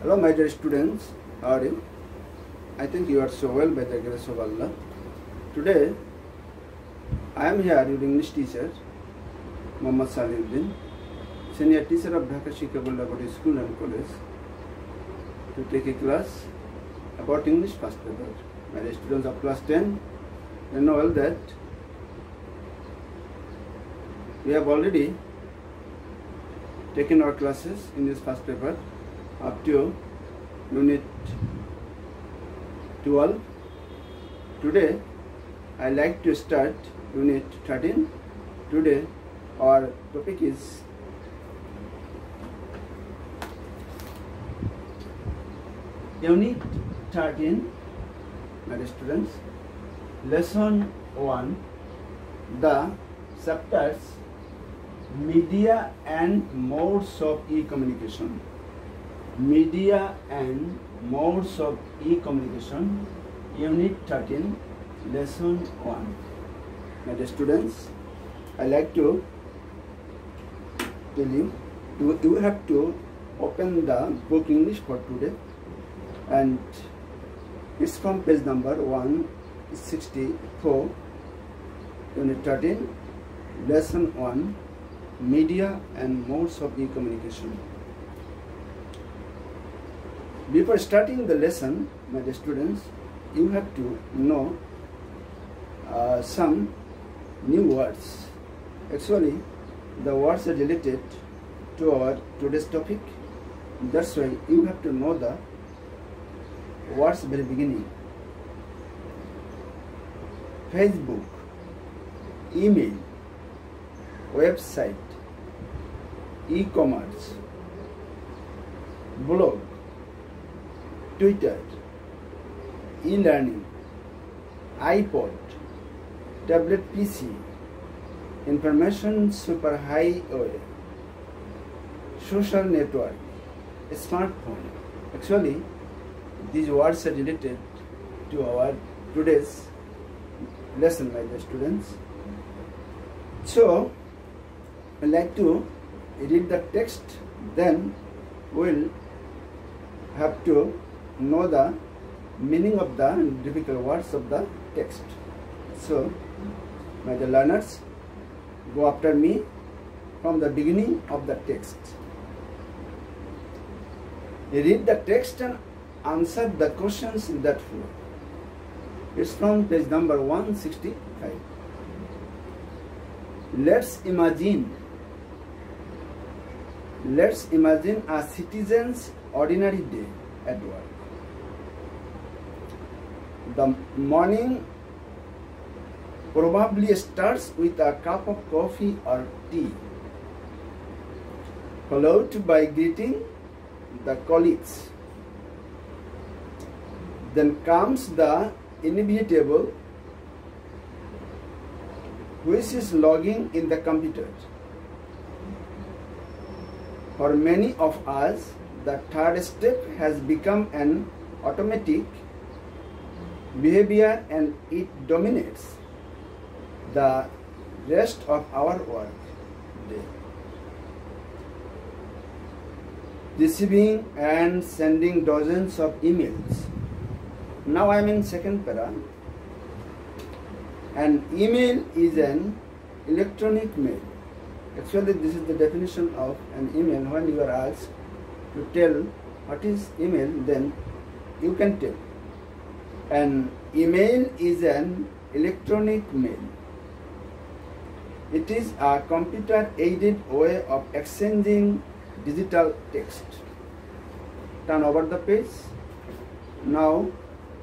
Hello my dear students, how are you? I think you are so well by the grace of Allah. Today I am here, your English teacher, Muhammad Salihuddin, senior teacher of Dhaka Shikha Board School and College, to take a class about English first paper. My dear students of class 10, you know well that we have already taken our classes in this first paper up to unit 12. Today I like to start unit 13. Today our topic is unit 13, my dear students, lesson 1, the chapters media and modes of e-communication. Media and modes of e-communication, unit 13, lesson 1. My dear students, I like to tell you, you have to open the book English for today, and it's from page number 164, unit 13, lesson 1, media and modes of e-communication. Before starting the lesson, my dear students, you have to know some new words. Actually, the words are related to our today's topic. That's why you have to know the words very beginning. Facebook, email, website, e-commerce, blog, Twitter, e-learning, iPod, tablet PC, information superhighway, social network, smartphone. Actually, these words are related to our today's lesson, my dear students. So, I like to read the text, then we'll have to know the meaning of the difficult words of the text. So, my dear learners, go after me from the beginning of the text. Read the text and answer the questions that follow. It's from page number 165. Let's imagine a citizen's ordinary day at work. The morning probably starts with a cup of coffee or tea, followed by greeting the colleagues. Then comes the inevitable, which is logging in the computer. For many of us, the third step has become an automatic behavior and it dominates the rest of our work day. Receiving and sending dozens of emails. Now I am in second para. An email is an electronic mail. Actually, this is the definition of an email. When you are asked to tell what is email, then you can tell. An email is an electronic mail. It is a computer-aided way of exchanging digital text. Turn over the page. Now,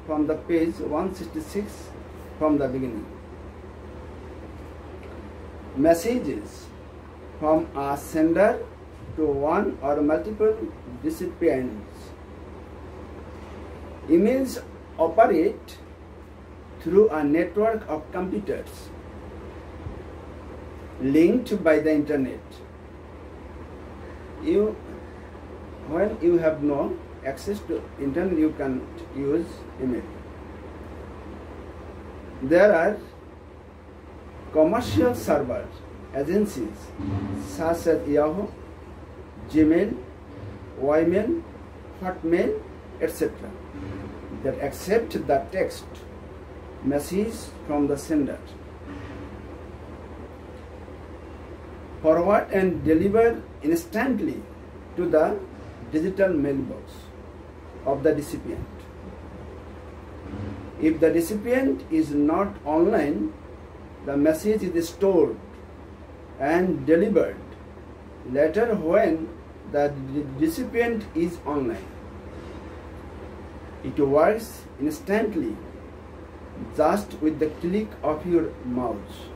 from the page 166, from the beginning. Messages from a sender to one or multiple recipients. Emails operate through a network of computers linked by the internet. When you have no access to internet, you can use email. There are commercial server agencies such as Yahoo, Gmail, Ymail, Hotmail, etc. that accept the text message from the sender. Forward and deliver instantly to the digital mailbox of the recipient. If the recipient is not online, the message is stored and delivered later when the recipient is online. It works instantly, just with the click of your mouse.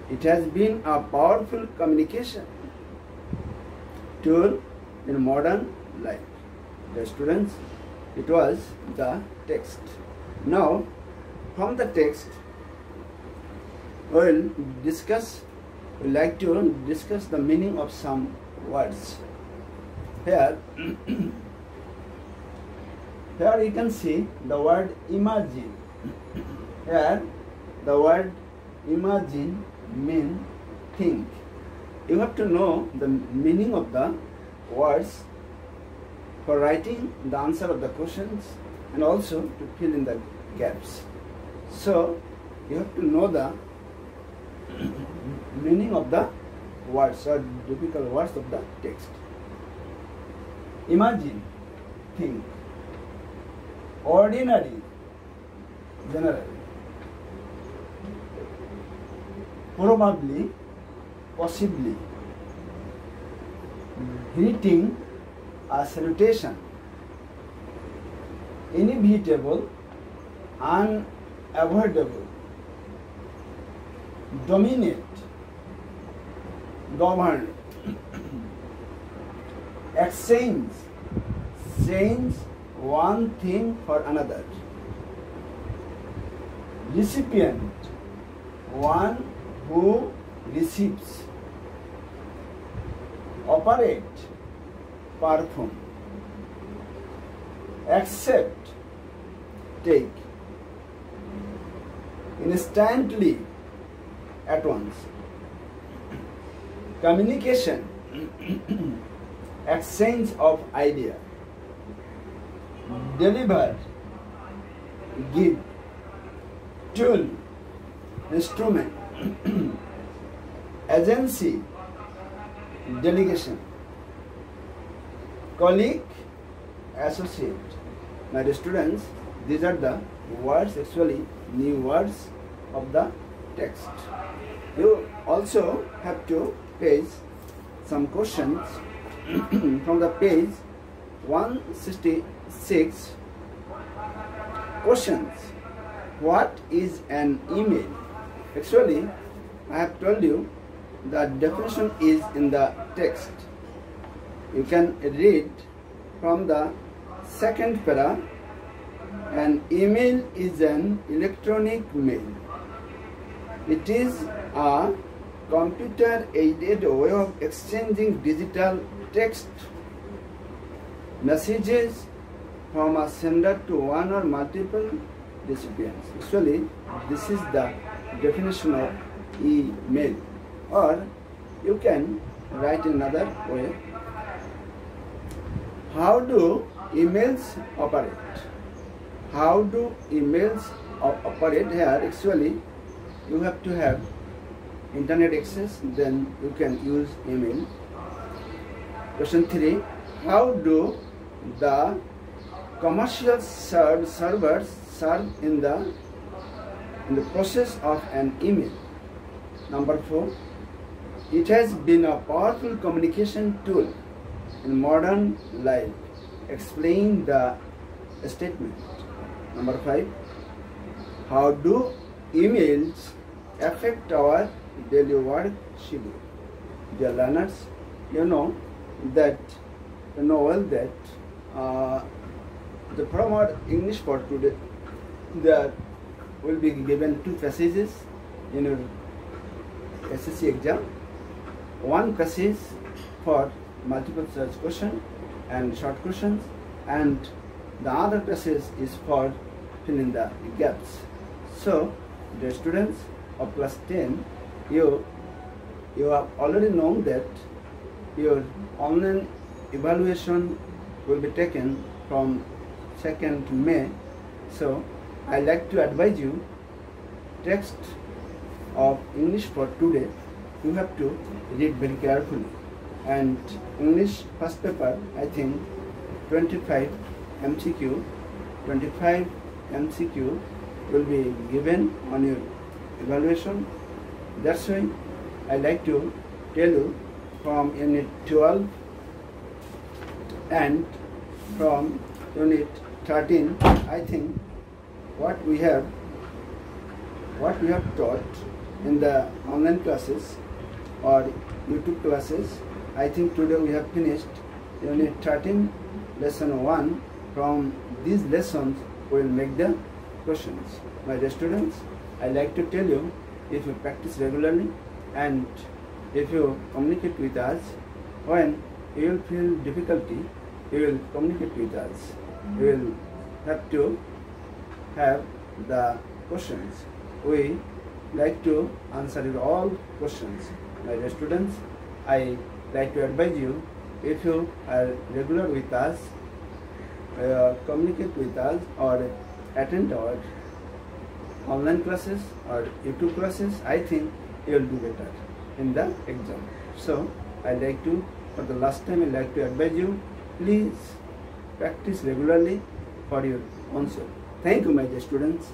It has been a powerful communication tool in modern life. The students, it was the text. Now, from the text, we like to discuss the meaning of some words. Here, here you can see the word imagine. Here, the word imagine means think. You have to know the meaning of the words for writing the answer of the questions and also to fill in the gaps. So, you have to know the meaning of the words or difficult words of the text. Imagine, think. Ordinary, general. Probably, possibly. Greeting, a salutation. Inevitable, unavoidable. Dominate, govern. Exchange, change one thing for another. Recipient, one who receives. Operate, perform. Accept, take. Instantly, at once. Communication, exchange of idea. Deliver, give. Tool, instrument. Agency, delegation. Colleague, associate. My dear students, these are the words, actually new words of the text. You also have to page some questions from the page 166. Questions. What is an email? Actually, I have told you the definition is in the text. You can read from the second para. An email is an electronic mail. It is a computer-aided way of exchanging digital text messages from a sender to one or multiple recipients. Actually, this is the definition of email. Or you can write another way. How do emails operate? How do emails operate? Here, actually, you have to have internet access, then you can use email. Question 3. How do the commercial servers serve in the process of an email? Number 4. It has been a powerful communication tool in modern life. Explain the statement. Number 5. How do emails affect our daily work schedule? Dear learners, you know that the promote English for today, there will be given 2 passages in your SSC exam. One passage for multiple choice question and short questions, and the other passage is for fill in the gaps. So, the students of class 10, you have already known that your online evaluation will be taken from 2nd May. So I like to advise you, text of English for today you have to read very carefully, and English first paper, I think 25 MCQ will be given on your evaluation. That's why I like to tell you from Unit 12 and from Unit 13, I think what we have taught in the online classes or YouTube classes, I think today we have finished Unit 13, Lesson 1. From these lessons we will make the questions. My dear students, I like to tell you, if you practice regularly and if you communicate with us, when you will feel difficulty, you will communicate with us. You will have to have the questions. We like to answer all questions. My dear students, I like to advise you, if you are regular with us, communicate with us or attend our online classes or YouTube classes, I think you will do better in the exam. So I like to, for the last time, I like to advise you, please practice regularly for your own self. Thank you, my dear students.